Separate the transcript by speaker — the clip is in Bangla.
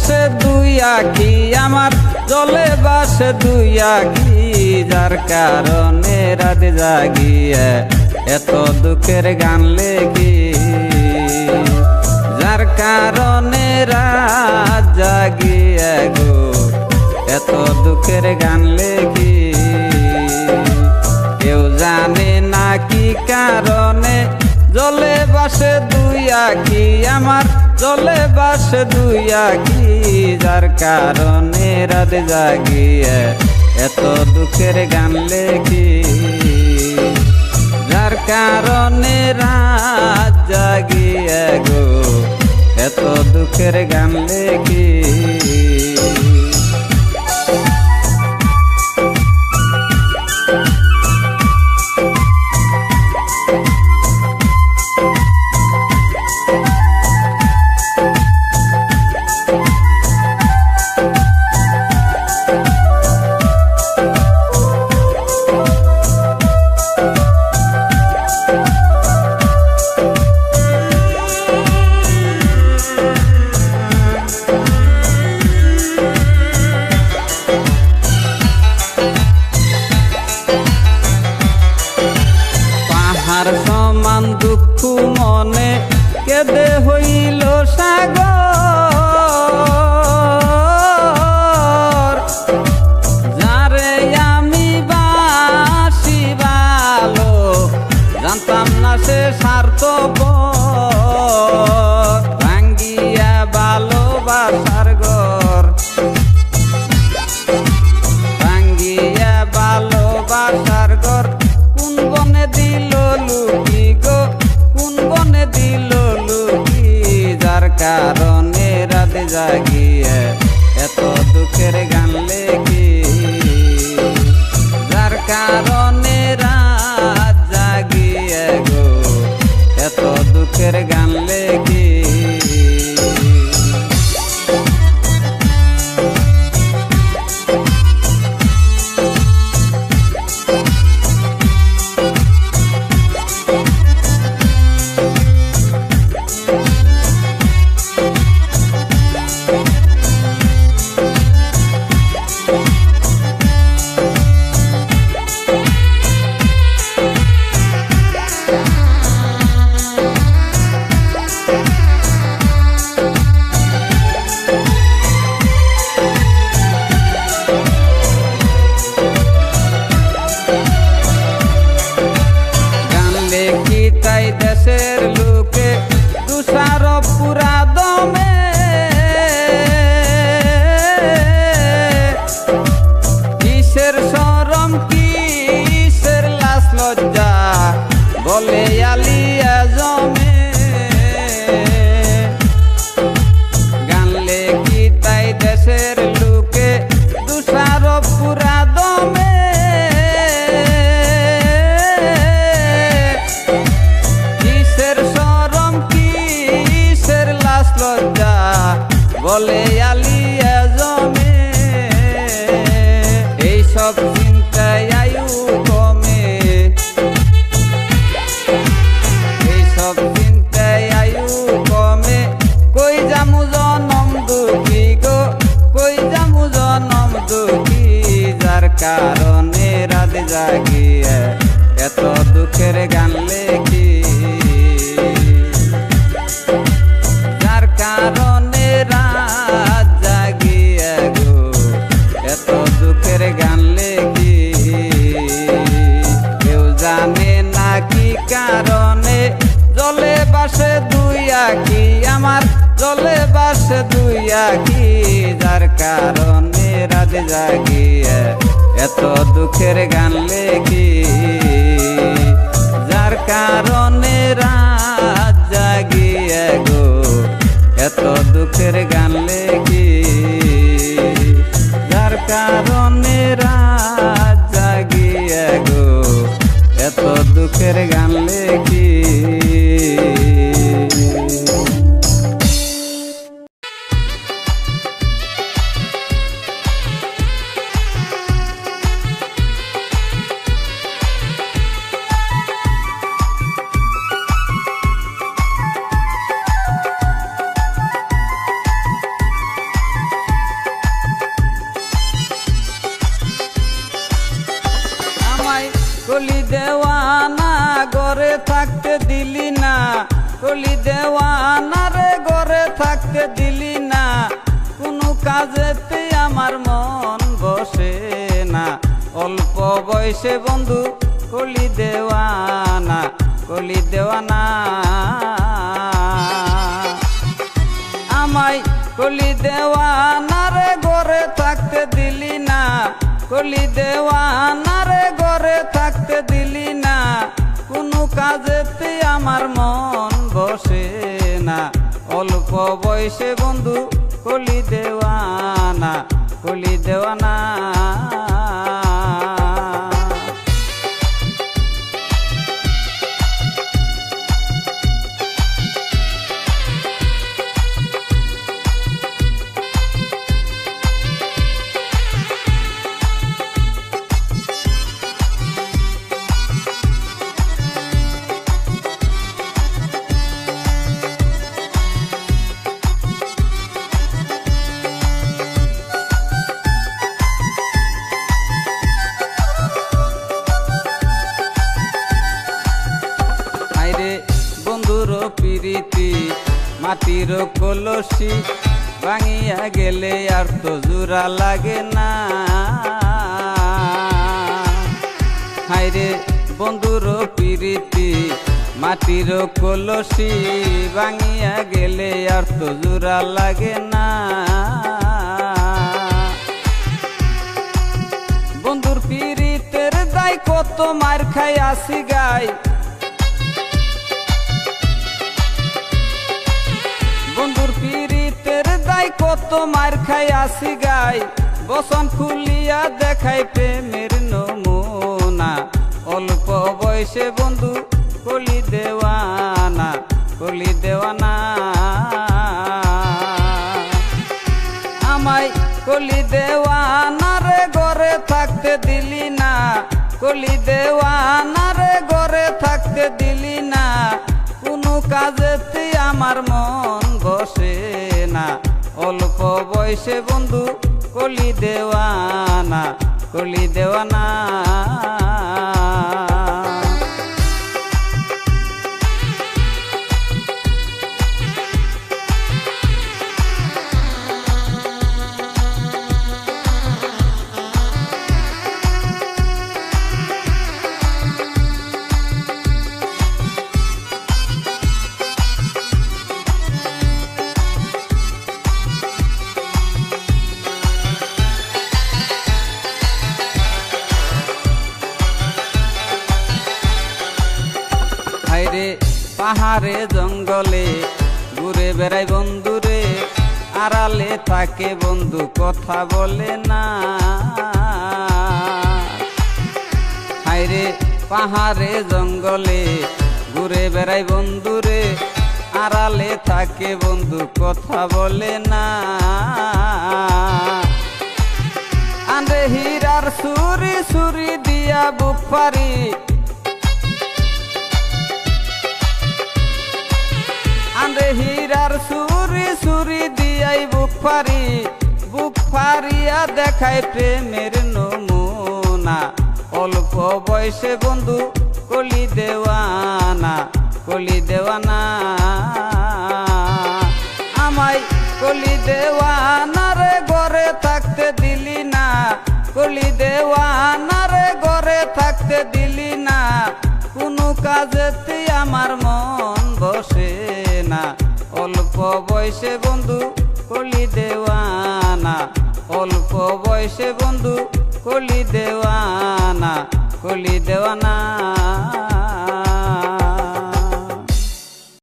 Speaker 1: বাসে দুই আখি আমার জলে বাসে দুই আখি যার কারণে রাত জাগিয়ে এত দুঃখের গান লেখি যার কারণে রাত জাগিয়ে গো এত দুঃখের গান লেখি কেউ জানে না কি কারণে জলে বাসে দুই আখি আমার জলে বাসে দুই আখি যার কারণে রাত জাগিয়ে এত দুঃখের গান লেখি যার কারণে রাত জাগিয়ে গো এত দুঃখের গান লেখি সমান দুঃখ মনে কেঁদে হইল সাগর যারে আমি বাসি ভালো জানতাম না সে স্বার্থপর ভাঙ্গিয়া ভালোবাসার ঘর ভাঙ্গিয়া ভালোবাসার ঘর কোন বনে দিল লুকি গো কোন বনে দিল লুকি যার কারণে রাত জাগিয়ে এত দুঃখের গান লেখি যার কারণে রাত জাগিয়ে গো এত দুঃখের গান লেখি তাই দেশের লোকে তুষার পুরা দমে কিসের শরম কিসের লাশ লজ্জা বলে আলিয়া জমে গান লেখি তাই দেশের লোকে তুষার পুরা দমে লজ্জা বলে আলিয়া জমে এইসব চিন্তায় আয়ু কমে এইসব চিন্তায় আয়ু কমে কই জামু জনম দুঃখী গো কই জামু জনম দুঃখী যার কারণে রাত জাগিয়ে এত দুঃখের গান লেখি কারণে রাত জাগিয়ে গো এত দুঃখের গান লেখি কেউ জানে না কি কারণে জলে বাসে দুই আখি আমার জলে বাসে দুই আখি যার কারণে রাত জাগিয়ে এত দুঃখের গান লেখি যার কারণে রাত জাগিয়ে গো এত দুঃখের গান লেখি যার কারণে রাত জাগিয়ে গো এত দুঃখের গান লেখি কলি দেওয়ানা ঘরে থাকতে দিলি না, কলি দেওয়ানা রে ঘরে থাকতে দিলি না, কোনো কাজেতে আমার মন বসে না। অল্প বয়সে বন্ধু কলি দেওয়ানা, কলি দেওয়ানা আমায় কলি দেওয়ানা রে ঘরে থাকতে দিলি না, কলি দেওয়ানা রে ঘরে থাকতে দিলি না, কোনো কাজেতে আমার মন বসে না। অল্প বয়সে বন্ধু কলি দেওয়ানা, কলি দেওয়ানা বন্ধুর প্রীতি মাটির কলসি ভাঙিয়া গেলে আর তো জোড়া লাগে না। হায়রে বন্ধুর প্রীতি মাটির কলসি ভাঙিয়া গেলে আর তো জোড়া লাগে না। বন্ধুর প্রীতের দায় কত মার খাই আসি গাই, বন্ধুর প্রীতের দায় কত মার খাই আসি গাই, বসন খুলিয়া দেখাই প্রেমের নমুনা। অল্প বয়সে বন্ধু কলি দেওয়ানা, কলি দেওয়ানা আমায় কলি দেওয়ানা রে ঘরে থাকতে দিলি না, কলি দেওয়ানা রে ঘরে থাকতে দিলি না, কোনো কাজেতে আমার মন বসে না। অল্প বয়সে বন্ধু কলি দেওয়ানা, কলি দেওয়ানা হায়রে পাহাড়ে জঙ্গলে ঘুরে বেড়াই বন্ধুরে, আড়ালে থাকে বন্ধু কথা বলে না। হায়রে পাহাড়ে জঙ্গলে ঘুরে বেড়াই বন্ধুরে, আড়ালে থাকে বন্ধু কথা বলে না। আন্রে হীরার সুরি সুরি দিয়া বুক পারি, আন্রে হীরার সুরি সুরি দিয়াই বুক পারি, বুক পারিয়া দেখায় প্রেমের নমুনা। অল্প বয়সে বন্ধু কলি দেওয়ানা, কলি দেওয়ানা আমায় কলি দেওয়ানা রে ঘরে থাকতে দিলি না, কলি দেওয়ানা রে ঘরে থাকতে দিলি না, কোনো কাজেতে আমার মন বসে না। অল্প বয়সে বন্ধু কলি দেওয়ানা, অল্প বয়সে বন্ধু কলি দেওয়ানা, কলি দেওয়ানা।